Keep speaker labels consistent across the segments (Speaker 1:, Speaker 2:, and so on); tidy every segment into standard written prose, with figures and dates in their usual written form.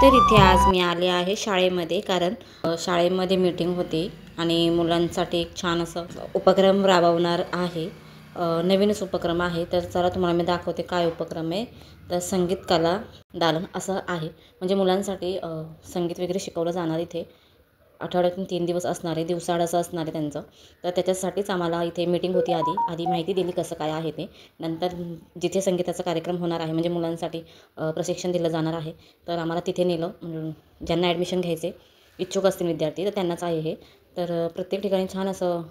Speaker 1: तर इथे आज मी आले आहे शाळेमध्ये, कारण शाळेमध्ये मीटिंग होती आणि मुलांसाठी एक छान असं उपक्रम राबवणार आहे. नवीनच उपक्रम आहे. तर चला तुम्हाला मी दाखवते काय उपक्रम आहे. तर संगीत कला दालन असं आहे. म्हणजे मुलांसाठी संगीत वगैरे शिकवलं जाणार इथे. आठवड्यातून 3 दिवस असणार आहे, दिवसाआडाचं असणार आहे त्यांचं. तर त्याच्यासाठीच आम्हाला इथे मीटिंग होती आधी माहिती दिली कसं काय आहे ते. नंतर जिथे संगीताचा कार्यक्रम होणार आहे, म्हणजे मुलांसाठी प्रशिक्षण दिलं जाणार आहे, तर आम्हाला तिथे नेलं. ज्यांना ॲडमिशन घ्यायचे इच्छुक असतील विद्यार्थी तर त्यांनाच आहे हे. तर प्रत्येक ठिकाणी छान असं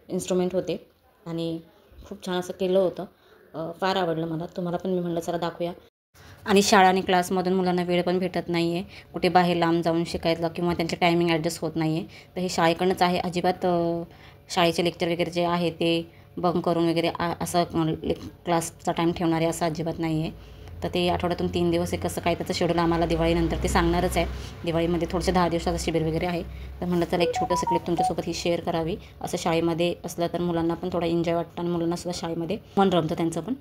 Speaker 1: इन्स्ट्रुमेंट होते आणि खूप छान असं केलं होतं. फार आवडलं मला. तुम्हाला पण मी म्हटलं चला दाखवूया. आणि शाळा आणि क्लासमधून मुलांना वेळ पण भेटत नाही आहे कुठे बाहेर लांब जाऊन शिकायला, किंवा त्यांचे टायमिंग ॲडजस्ट होत नाही आहे. तर हे शाळेकडनंच आहे. अजिबात शाळेचे लेक्चर वगैरे जे आहे ते बंक करून वगैरे असं क्लासचा टाईम ठेवणारे असं अजिबात नाही आहे. तर ते आठवड्यातून 3 दिवस आहे, कसं काय त्याचं शेड्यूल आम्हाला दिवाळीनंतर ते सांगणारच आहे. दिवाळीमध्ये थोडंसं 10 दिवसाचं शिबिर वगैरे आहे. तर म्हटलं चला एक छोटंसं क्लिप तुमच्यासोबत ही शेअर करावी. असं शाळेमध्ये असलं तर मुलांना पण थोडा एन्जॉय वाटतं आणि मुलांनासुद्धा शाळेमध्ये मन रमतं त्यांचं पण.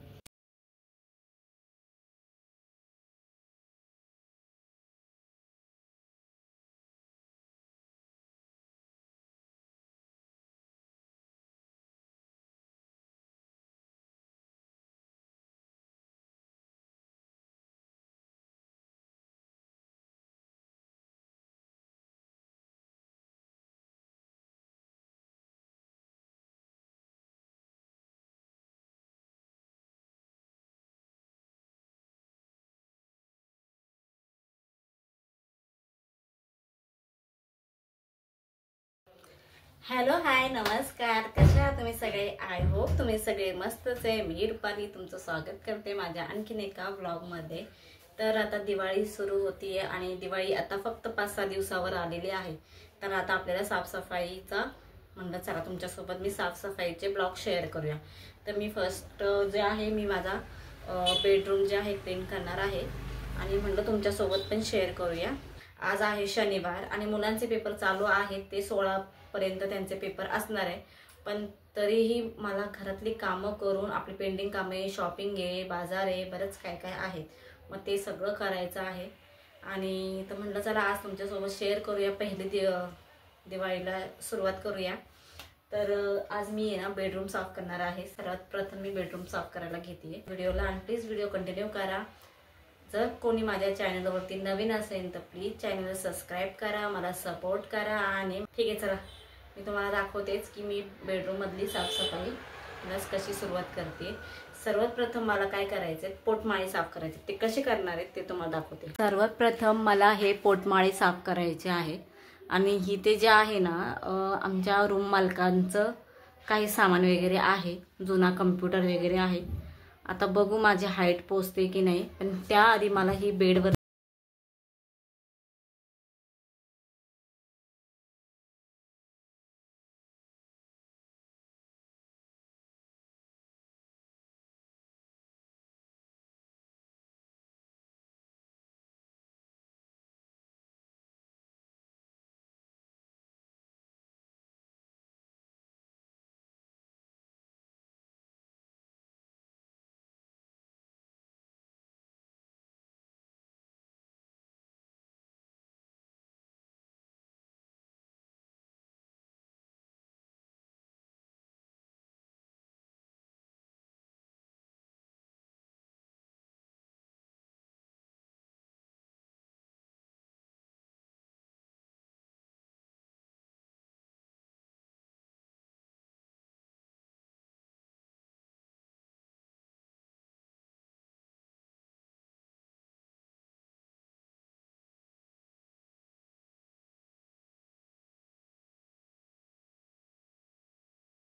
Speaker 1: हॅलो, हाय, नमस्कार. कसे आहात तुम्ही सगळे? आय होप तुम्ही सगळे मस्तच आहे. मी रुपाली तुमचं स्वागत करते माझ्या आणखीन एका व्लॉगमध्ये. तर आता दिवाळी सुरू होतीये आणि दिवाळी आता फक्त 5-6 दिवसावर आलेली आहे. तर आता आपल्याला साफसफाईचा म्हणलं चला तुमच्यासोबत मी साफसफाईचे ब्लॉग शेअर करूया. तर मी फर्स्ट जे आहे मी माझा बेडरूम जे आहे क्लीन करणार आहे आणि म्हणलं तुमच्यासोबत पण शेअर करूया. आज आहे शनिवार आणि मुलांचे पेपर चालू आहेत. ते 16 पर्यंत त्यांचे पेपर असणार आहे. पण तरीही मला घरातली कामं करून आपली पेंडिंग कामे, शॉपिंग आहे, बाजार आहे, बरंच काय काय आहे. मग ते सगळं करायचं आहे आणि तर म्हटलं चला आज तुमच्यासोबत शेअर करूया. पहिली दिवाळीला सुरुवात करूया. तर आज मी आहे ना बेडरूम साफ करणार आहे. सर्वात प्रथम मी बेडरूम साफ करायला घेते व्हिडिओला. आणि प्लीज व्हिडिओ कंटिन्यू करा. जर कोणी माझ्या चॅनलवरती नवीन असेल तर प्लीज चॅनल सबस्क्राईब करा, मला सपोर्ट करा. आणि ठीक आहे, चला मी तुम्हाला दाखवतेच की मी बेडरूममधली साफसफाई प्लस कशी सुरुवात करते. सर्वात प्रथम मला काय करायचे, पोटमाळी साफ करायचे. ते कसे करणार आहेत ते तुम्हाला दाखवते. सर्वात प्रथम मला हे पोटमाळी साफ करायचे आहे. आणि इथे जे आहे ना आमच्या रूम मालकांचं काही सामान वगैरे आहे, जुना कम्प्युटर वगैरे आहे. आता बघू माझी हाईट पोचते की नाही, पण त्याआधी मला ही बेडवर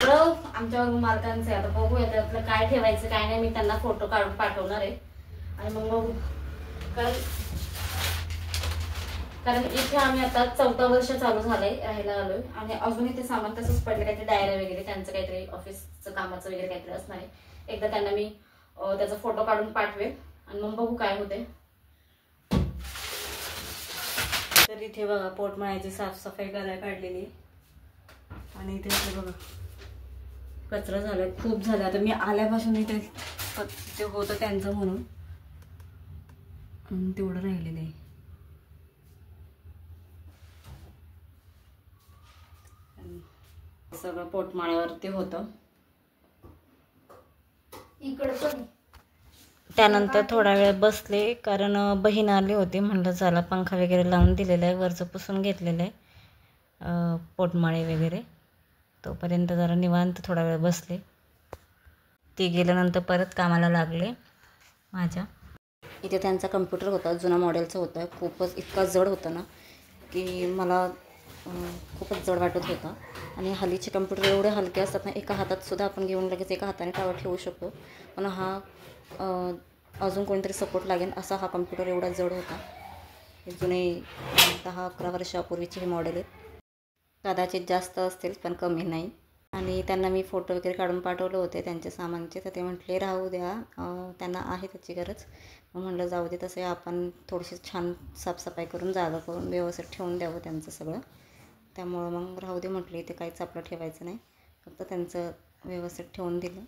Speaker 1: आमच्या रूम मालकांचे. आता बघूया त्यातलं काय ठेवायचं काय नाही. मी त्यांना फोटो काढून पाठवणार आहे आणि मग बघू. कारण इथे आम्ही आता 4थं वर्ष चालू झालंय, राहायला आलोय आणि अजून इथे सामान तसंच पडलं. काहीतरी डायऱ्या वगैरे त्यांचं काहीतरी ऑफिसचं कामाचं वगैरे काहीतरी असणार आहे. एकदा त्यांना मी त्याचा फोटो काढून पाठवेल आणि मग बघू काय होते. तर इथे बघा पोटमाळ्याची साफसफाई करायला काढलेली आणि इथे बघा कचरा झालाय, खूप झाला. आता मी आल्यापासून इथे ते होतं त्यांचं म्हणून तेवढं राहिलेलं आहे. सगळं पोटमाळ्यावरती होतं. त्यानंतर थोडा वेळ बसले, कारण बहीण आली होती. म्हणलं चला पंखा वगैरे लावून दिलेला आहे, वरचं पुसून घेतलेलं आहे पोटमाळे वगैरे. तोपर्यंत जरा निवांत थोडा वेळ बसले. ती गेल्यानंतर परत कामाला लागले माझ्या. इथे त्यांचा कम्प्युटर होता, जुना मॉडेलचा होता. खूपच इतका जड होता ना की मला खूपच जड वाटत होता. आणि हल्लीचे कम्प्युटर एवढे हलके असतात ना, एका हातात सुद्धा आपण घेऊन लगेच एका हाताने टावर ठेवू शकतो. पण हा अजून कोणीतरी सपोर्ट लागेल असा हा कम्प्युटर एवढा जड होता. हे जुने 10-11 वर्षापूर्वीचे हे मॉडेल आहेत. कदाचित जास्त असतील पण कमी नाही. आणि त्यांना मी फोटो वगैरे काढून पाठवले होते त्यांच्या सामानचे, तर ते म्हटले राहू द्या, त्यांना आहे त्याची गरज. मग म्हटलं जाऊ दे, तसे आपण थोडीशी छान साफसफाई करून जागा करून व्यवस्थित ठेवून द्यावं त्यांचं सगळं. त्यामुळं मग राहू दे म्हटले, इथे काहीच आपलं ठेवायचं नाही, फक्त त्यांचं व्यवस्थित ठेवून दिलं.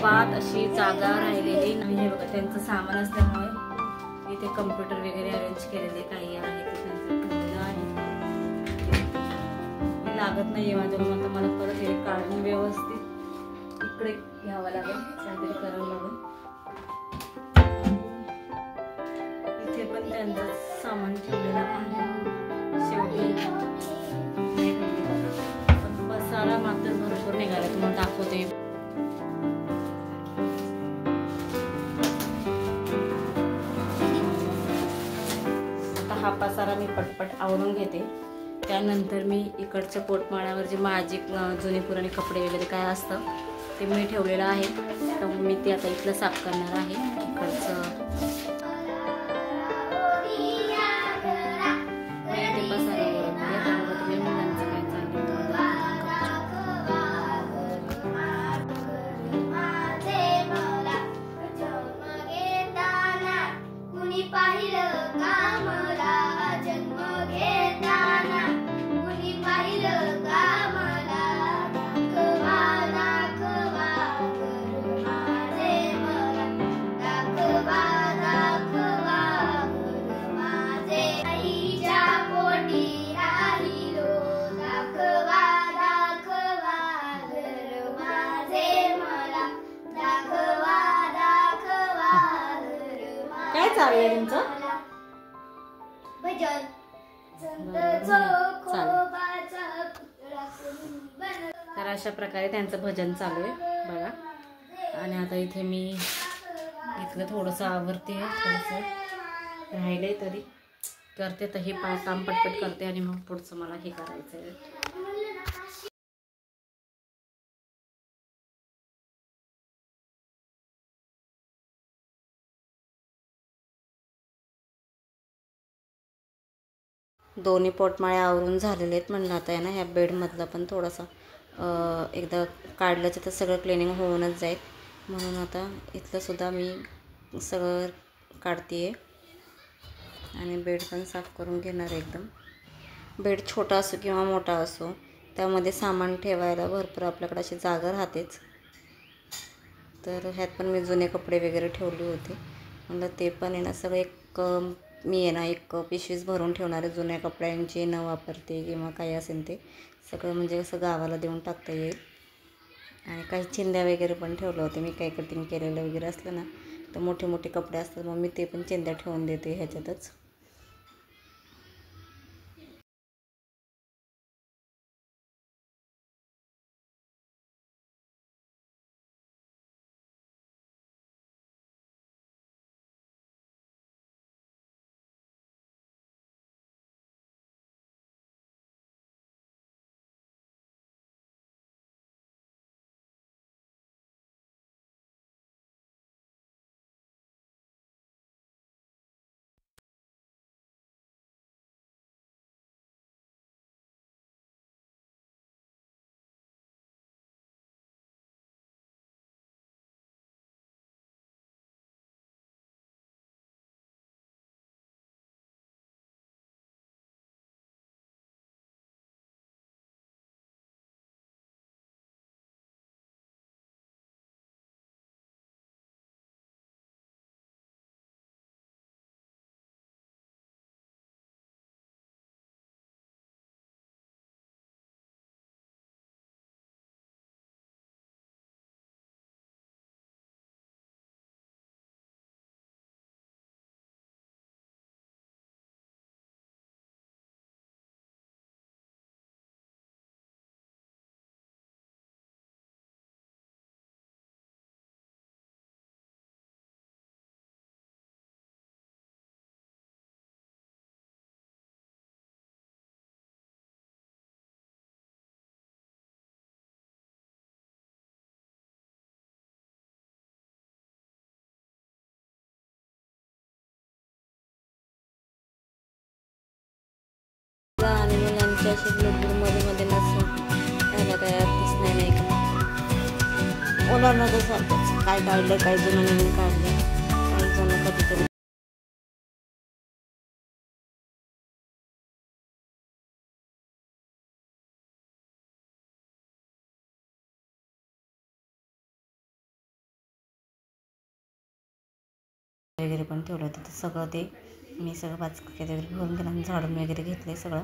Speaker 1: पात अशी जागा राहिलेली नाही. हे बघा, त्यांचं सामान असल्यामुळे इथे कम्प्युटर वगैरे अरेंज केलेले काही आहे ते त्यांचं ठेवलेलं आहे. लागत नाहीये माझ्या मग आता मला परत हे काढून व्यवस्थित इकडे घ्यावं लागेल, काहीतरी करावं लागेल. इथे पण त्यांचं सामान ठेवलेलं आहे. शेवटी पण पसारा मात्र भरपूर निघाला, तुम्हाला दाखवते. हा पसारा मी पटपट आवरून घेते. त्यानंतर मी इकडच्या पोटमाळ्यावर जे माझी जुने पुराणे कपडे वगैरे काय असतं ते मी ठेवलेलं आहे. तर मी ते आता इथलं साफ करणार आहे. इकडचं ते पसारा ओळखते, त्यामुळे तुम्ही मुलांचं काय चाललं काय चाललंय तुमचं? तर अशा प्रकारे त्यांचं भजन चालू आहे बघा. आणि आता इथे मी इथलं थोडंसं आवरते, थोडंसं राहिलंय तरी करते. तर हे काम पटपट करते आणि मग पुढचं मला हे करायचं आहे. दोन्ही पोटमाळे आवरून झालेले आहेत. म्हणलं आता आहे ना ह्या बेडमधला पण थोडासा एकदा काढल्याचं तर सगळं क्लिनिंग होऊनच जाईल. म्हणून आता इथलंसुद्धा मी सगळं काढते आहे आणि बेड पण साफ करून घेणार एकदम. बेड छोटा असो किंवा मोठा असो, त्यामध्ये सामान ठेवायला भरपूर आपल्याकडे अशी जागा राहतेच. तर ह्यात पण मी जुने कपडे वगैरे ठेवले होते. म्हणलं ते पण आहे ना सगळं एक मी आहे ना एक पिशवीच भरून ठेवणार आहे जुन्या कपड्यांची, न वापरते किंवा काही असेल ते सगळं, म्हणजे कसं गावाला देऊन टाकता येईल. आणि काही चिंध्या वगैरे पण ठेवलं होते मी, काही कटिंग केलेलं वगैरे असलं ना तर मोठे मोठे कपडे असतात, मग मी ते पण चिंध्या ठेवून देते ह्याच्यातच. अशी मध्ये मध्ये नसतं त्याला काय अर्थच नाही का. मुलांना तर सारखंच काय काढलं, काय जुनं नवीन काढले, काही जण कधीतरी वगैरे पण ठेवलं होतं. तर सगळं ते मी सगळं पाचक्यात वगैरे भरून दिलं आणि झाडून वगैरे घेतले सगळं.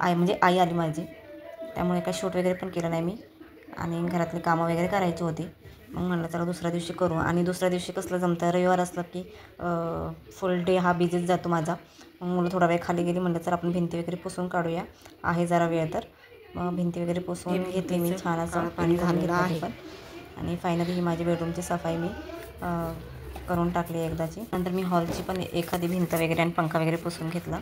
Speaker 1: म्हणजे आई आली माझी, त्यामुळे काही शूट वगैरे पण केलं नाही मी आणि घरातली कामं वगैरे करायची होती. मग म्हणलं चला दुसऱ्या दिवशी करू. आणि दुसऱ्या दिवशी कसलं जमतं, रविवार असलं की फुल डे हा बिझीच जातो माझा. मग मुलं थोडा वेळ खाली गेली, म्हणलं तर आपण भिंती वगैरे पुसून काढूया, आहे जरा वेळ. तर मग भिंती वगैरे पुसून घेतली मी छान असं पाणी घालून घेतलं आहे पण. आणि फायनली ही माझी बेडरूमची सफाई मी करून टाकली एकदाची. नंतर मी हॉलची पण एखादी भिंत वगैरे आणि पंखा वगैरे पुसून घेतला.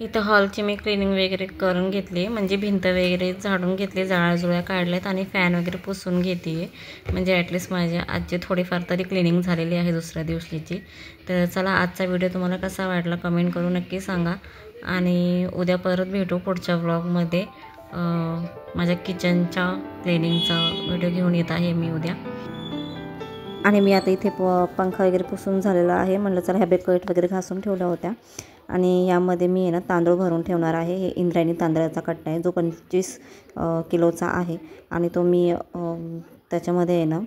Speaker 1: इथं हॉलची मी क्लिनिंग वगैरे करून घेतली, म्हणजे भिंत वगैरे झाडून घेतली, जाळ्याजुळ्या काढल्यात आणि फॅन वगैरे पुसून घेते आहे. म्हणजे ॲटलिस्ट माझ्या आजची थोडीफार तरी क्लिनिंग झालेली आहे दुसऱ्या दिवशीची. तर चला, आजचा व्हिडिओ तुम्हाला कसा वाटला कमेंट करून नक्की सांगा. आणि उद्या परत भेटू पुढच्या व्लॉगमध्ये. माझ्या किचनच्या क्लिनिंगचा व्हिडिओ घेऊन येत आहे मी उद्या. आणि मी आता इथे पंखा वगैरे पुसून झालेला आहे. म्हणलं चला ह्या बेडकट वगैरे घासून ठेवल्या होत्या आणि यामध्ये मी ना तांदूळ भरून ठेवणार आहे. हे इंद्रायणी तांदळाचा कट्टा आहे जो 25 किलोचा आहे. आणि तो मी त्याच्यामध्ये आहे ना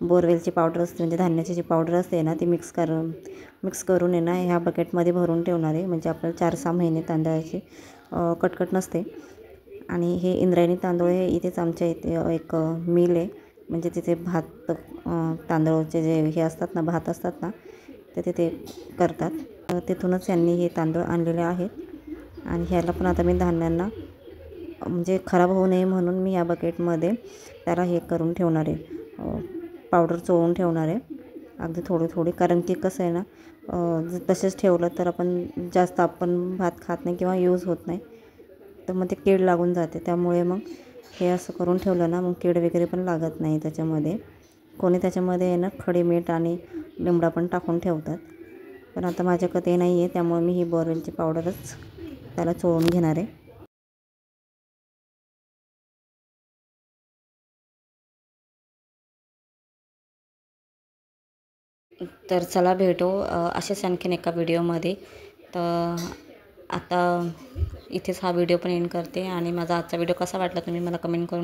Speaker 1: बोरवेलची पावडर असते, म्हणजे धान्याची जी पावडर असते ना ती मिक्स करून आहे ना ह्या बकेटमध्ये भरून ठेवणार आहे. म्हणजे आपल्याला 4-6 महिने तांदळाची कटकट नसते. आणि हे इंद्रायणी तांदूळ हे इथेच आमच्या इथे एक मिल आहे, म्हणजे तिथे भात तांदळाचे जे हे असतात ना, भात असतात ना, ते तिथे करतात. तिथूनच यांनी हे तांदूळ आणलेले आहेत. आणि ह्याला पण आता मी धान्यांना म्हणजे खराब होऊ नये म्हणून मी या बकेटमध्ये त्याला हे करून ठेवणार आहे, पावडर चोळून ठेवणार आहे अगदी थोडी. कारण की कसं आहे ना, तसेच ठेवलं तर जास्त आपण भात खात नाही किंवा यूज होत नाही, तर मग ते कीड लागून जाते. त्यामुळे मग हे असं करून ठेवलं ना, मग कीड वगैरे पण लागत नाही त्याच्यामध्ये. कोणी त्याच्यामध्ये आहे ना खडे मीठ आणि लिंबडा पण टाकून ठेवतात, पण आता माझ्याकडे ते नाही आहे, त्यामुळे मी ही बोरवेलची पावडरच त्याला चोळून घेणार आहे. तर चला भेटू अशाच आणखीन एका व्हिडिओमध्ये. तर आता इथेच हा व्हिडिओ पण एंड करते. आणि माझा आजचा व्हिडिओ कसा वाटला तुम्ही मला कमेंट करून